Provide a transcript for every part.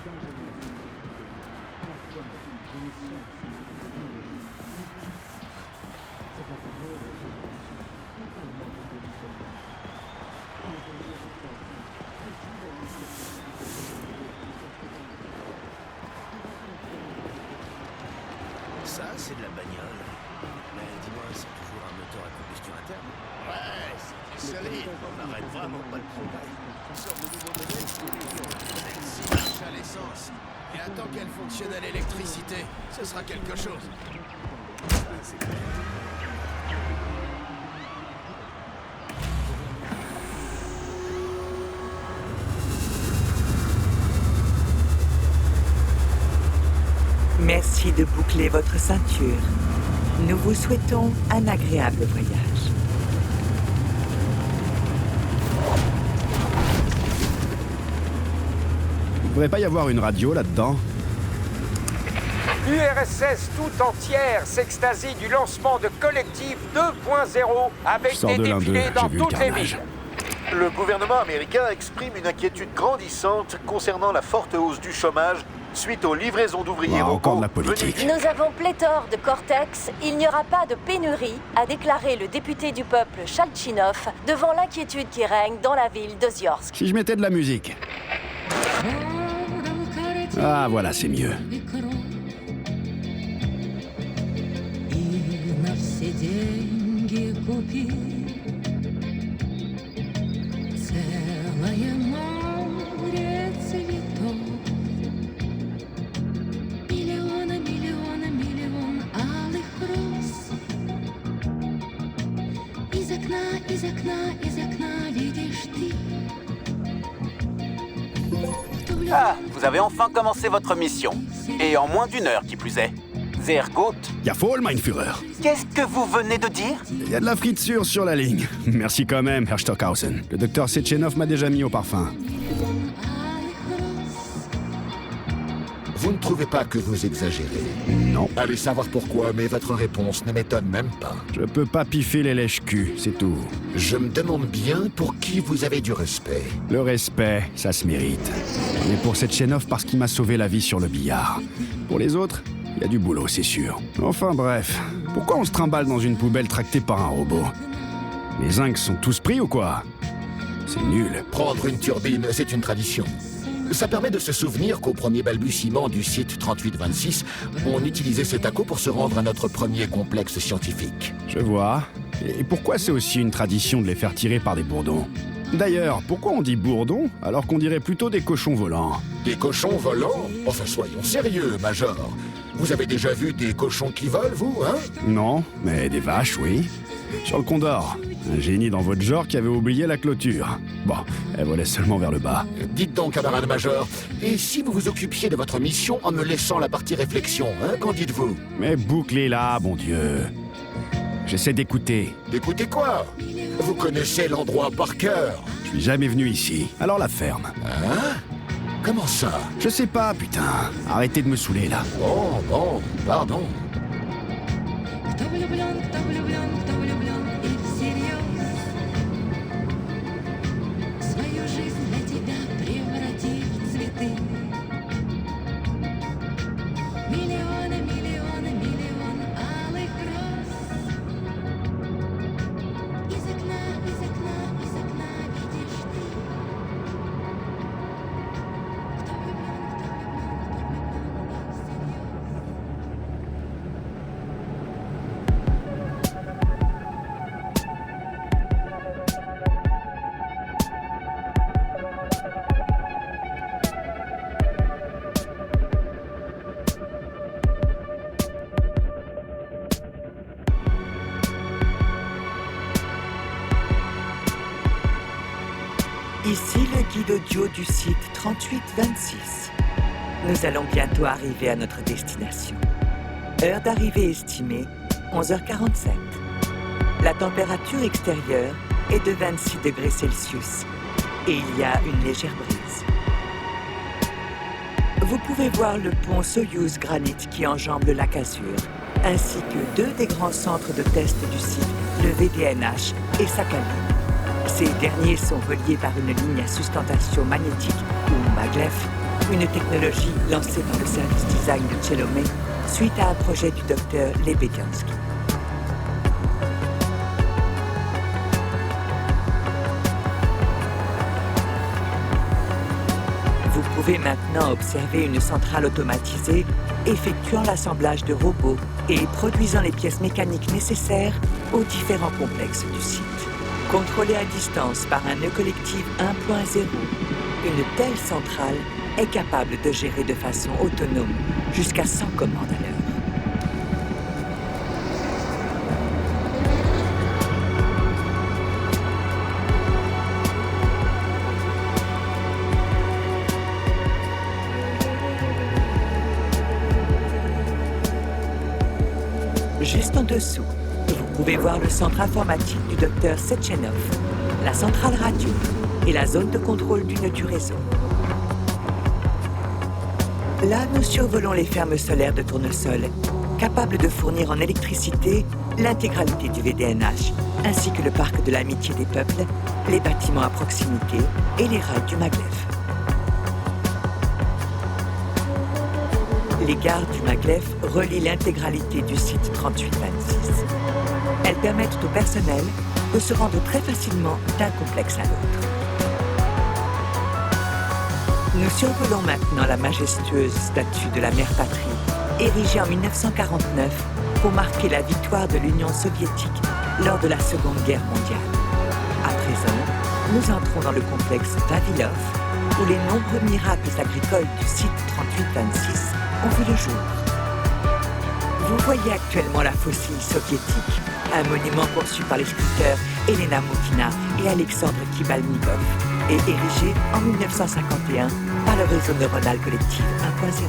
Ça, c'est de la bagnole. Mais dis-moi, c'est toujours un moteur à combustion interne? Ouais, c'est du solide. On n'arrête vraiment pas le progrès. Une sorte de nouveau modèle tous les jours. Celle-ci marche à l'essence. Et attends qu'elle fonctionne à l'électricité, ce sera quelque chose. Ça, c'est clair. Merci de boucler votre ceinture. Nous vous souhaitons un agréable voyage. Il devrait pas y avoir une radio là-dedans? L'URSS tout entière s'extasie du lancement de Collectif 2.0 avec des défilés dans toutes les villes. Le gouvernement américain exprime une inquiétude grandissante concernant la forte hausse du chômage suite aux livraisons d'ouvriers robots. Encore de la politique. Nous avons pléthore de cortex. Il n'y aura pas de pénurie, a déclaré le député du peuple Chalchinov devant l'inquiétude qui règne dans la ville de Ziorsk. Si je mettais de la musique. Ah, voilà, c'est mieux. Ah, vous avez enfin commencé votre mission. Et en moins d'1 heure, qui plus est. Sehr gut. Ja voll, mein Führer. Qu'est-ce que vous venez de dire? Il y a de la friture sur la ligne. Merci quand même, Herr Stockhausen. Le docteur Sechenov m'a déjà mis au parfum. Vous ne trouvez pas que vous exagérez? Non. Allez savoir pourquoi, mais votre réponse ne m'étonne même pas. Je peux pas piffer les lèches-culs, c'est tout. Je me demande bien pour qui vous avez du respect. Le respect, ça se mérite. Mais pour Sechenov, parce qu'il m'a sauvé la vie sur le billard. Pour les autres, il y a du boulot, c'est sûr. Enfin bref, pourquoi on se trimballe dans une poubelle tractée par un robot? Les zincs sont tous pris ou quoi? C'est nul. Prendre une turbine, c'est une tradition. Ça permet de se souvenir qu'au premier balbutiement du site 3826, on utilisait cet ACO pour se rendre à notre premier complexe scientifique. Je vois. Et pourquoi c'est aussi une tradition de les faire tirer par des bourdons? D'ailleurs, pourquoi on dit bourdons alors qu'on dirait plutôt des cochons volants? Des cochons volants? Enfin, soyons sérieux, Major. Vous avez déjà vu des cochons qui volent, vous, hein? Non, mais des vaches, oui. Sur le Condor, un génie dans votre genre qui avait oublié la clôture. Bon, elle volait seulement vers le bas. Dites donc, camarade Major, et si vous vous occupiez de votre mission en me laissant la partie réflexion, hein? Qu'en dites-vous? Mais bouclez-la, bon Dieu. J'essaie d'écouter. D'écouter quoi? Vous connaissez l'endroit par cœur. Je suis jamais venu ici, alors la ferme. Hein? Comment ça? Je sais pas, putain. Arrêtez de me saouler, là. Bon, pardon. Ici le guide audio du site 3826. Nous allons bientôt arriver à notre destination. Heure d'arrivée estimée, 11h47. La température extérieure est de 26 degrés Celsius et il y a une légère brise. Vous pouvez voir le pont Soyouz Granit qui enjambe le lac Azur, ainsi que deux des grands centres de test du site, le VDNH et Sakhalin. Ces derniers sont reliés par une ligne à sustentation magnétique, ou maglev, une technologie lancée par le service design de Chelomé suite à un projet du docteur Lebediansky. Vous pouvez maintenant observer une centrale automatisée effectuant l'assemblage de robots et produisant les pièces mécaniques nécessaires aux différents complexes du site. Contrôlée à distance par un nœud collectif 1.0, une telle centrale est capable de gérer de façon autonome jusqu'à 100 commandes à l'heure. Juste en dessous, vous pouvez voir le centre informatique du docteur Sechenov, la centrale radio et la zone de contrôle d'une du réseau. Là, nous survolons les fermes solaires de Tournesol, capables de fournir en électricité l'intégralité du VDNH, ainsi que le parc de l'amitié des peuples, les bâtiments à proximité et les rails du Maglev. Les gares du Maglev relient l'intégralité du site 3826. Elles permettent au personnel de se rendre très facilement d'un complexe à l'autre. Nous survolons maintenant la majestueuse statue de la mère patrie, érigée en 1949 pour marquer la victoire de l'Union soviétique lors de la Seconde Guerre mondiale. À présent, nous entrons dans le complexe Vavilov, où les nombreux miracles agricoles du site 3826 ont vu le jour. Vous voyez actuellement la faucille soviétique, un monument conçu par les sculpteurs Elena Moukina et Alexandre Kibalnikov, et érigé en 1951 par le réseau neuronal collectif 1.0,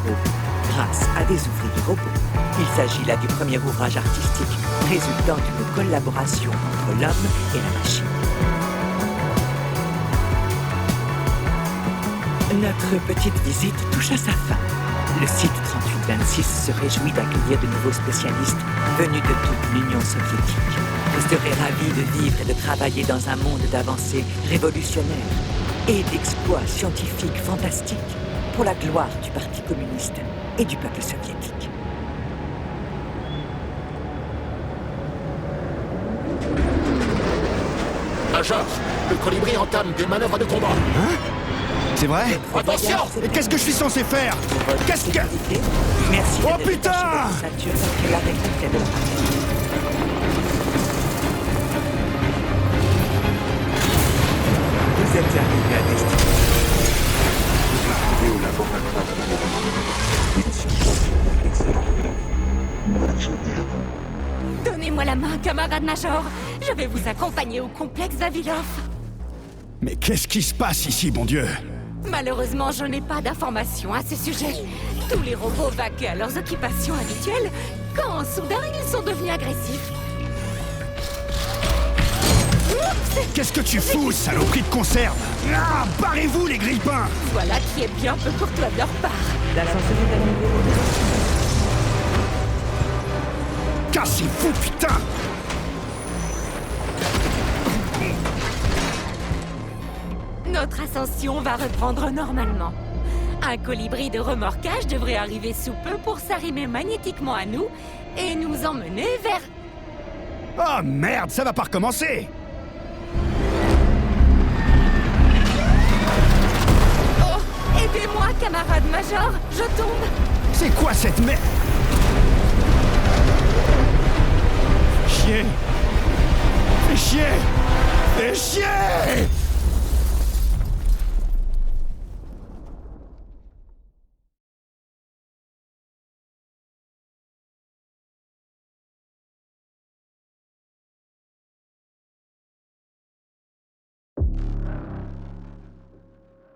grâce à des ouvriers robots. Il s'agit là du premier ouvrage artistique résultant d'une collaboration entre l'homme et la machine. Notre petite visite touche à sa fin. Le site 3826 se réjouit d'accueillir de nouveaux spécialistes venus de toute l'Union soviétique. Vous serez ravis de vivre et de travailler dans un monde d'avancées révolutionnaires et d'exploits scientifiques fantastiques pour la gloire du Parti communiste et du peuple soviétique. Major, le colibri entame des manœuvres de combat. Hein? C'est vrai? Attention! Et qu'est-ce que je suis censé faire? Qu'est-ce que... Merci. Oh putain! Vous êtes arrivé à destination. Donnez-moi la main, camarade Major. Je vais vous accompagner au complexe Vavilov. Mais qu'est-ce qui se passe ici, bon Dieu? Malheureusement, je n'ai pas d'informations à ce sujet. Tous les robots vaquaient à leurs occupations habituelles quand, soudain, ils sont devenus agressifs. Oups! Qu'est-ce que tu fous, saloperie de conserve? Ah, barrez-vous, les grille-pains! Voilà qui est bien peu courtois de leur part. L'ascenseur est à niveau. Cassez-vous, putain! Notre ascension va reprendre normalement. Un colibri de remorquage devrait arriver sous peu pour s'arrimer magnétiquement à nous et nous emmener vers... Oh merde, ça va pas recommencer! Oh, aidez-moi, camarade Major, je tombe. C'est quoi cette merde? Chier! Fais chier! Fais chier!